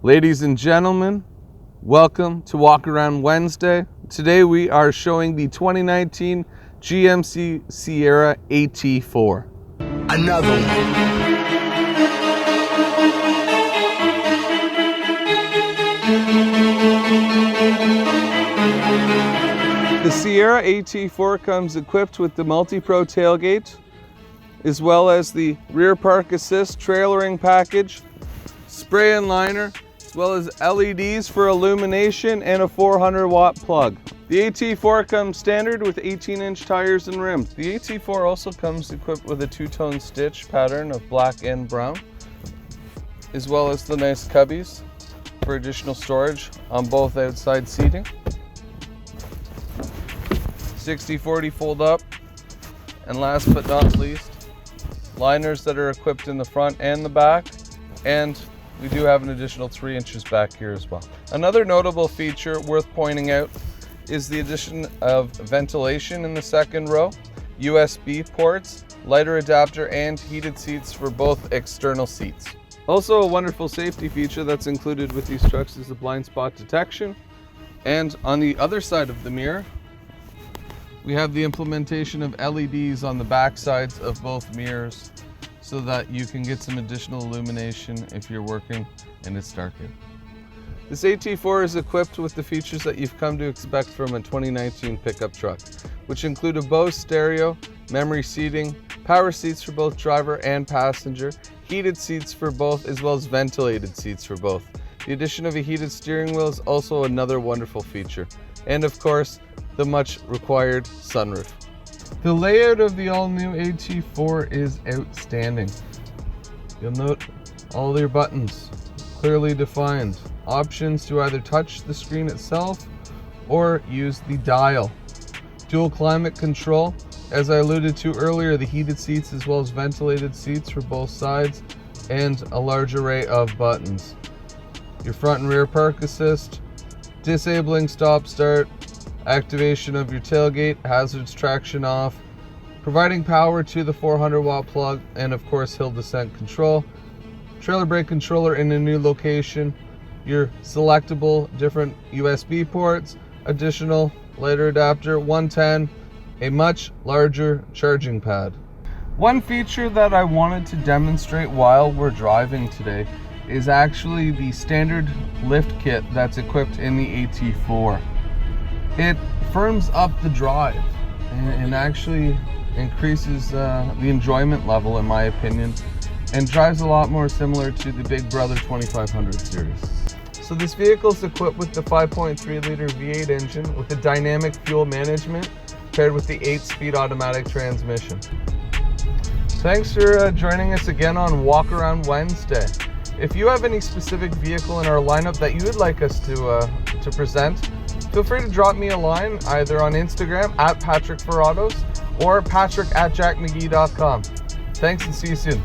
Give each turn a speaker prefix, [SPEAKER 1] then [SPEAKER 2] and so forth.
[SPEAKER 1] Ladies and gentlemen, welcome to Walk Around Wednesday. Today we are showing the 2019 GMC Sierra AT4.
[SPEAKER 2] Another one.
[SPEAKER 1] The Sierra AT4 comes equipped with the multi-pro tailgate, as well as the rear park assist trailering package, spray and liner, as well as LEDs for illumination and a 400 watt plug. The AT4 comes standard with 18-inch tires and rims. The AT4 also comes equipped with a two-tone stitch pattern of black and brown, as well as the nice cubbies for additional storage on both outside seating. 60/40 fold up, and last but not least, liners that are equipped in the front and the back, and we do have an additional 3 inches back here as well. Another notable feature worth pointing out is the addition of ventilation in the second row, USB ports, lighter adapter, and heated seats for both external seats. Also, a wonderful safety feature that's included with these trucks is the blind spot detection. And on the other side of the mirror, we have the implementation of LEDs on the back sides of both mirrors so that you can get some additional illumination if you're working and it's dark in. This AT4 is equipped with the features that you've come to expect from a 2019 pickup truck, which include a Bose stereo, memory seating, power seats for both driver and passenger, heated seats for both, as well as ventilated seats for both. The addition of a heated steering wheel is also another wonderful feature. And of course, the much required sunroof. The layout of the all-new AT4 is outstanding. You'll note all your buttons clearly defined. Options to either touch the screen itself or use the dial. Dual climate control. As I alluded to earlier, the heated seats as well as ventilated seats for both sides, and a large array of buttons. Your front and rear park assist, disabling stop start, activation of your tailgate, hazards traction off, providing power to the 400 watt plug, and of course hill descent control, trailer brake controller in a new location, your selectable different USB ports, additional lighter adapter, 110, a much larger charging pad. One feature that I wanted to demonstrate while we're driving today is actually the standard lift kit that's equipped in the AT4. It firms up the drive and actually increases the enjoyment level, in my opinion, and drives a lot more similar to the Big Brother 2500 series. So this vehicle is equipped with the 5.3 liter V8 engine with the dynamic fuel management paired with the 8-speed automatic transmission. Thanks for joining us again on Walk Around Wednesday. If you have any specific vehicle in our lineup that you would like us to present, feel free to drop me a line either on Instagram @PatrickForAutos or patrick@jackmcgee.com. Thanks and see you soon.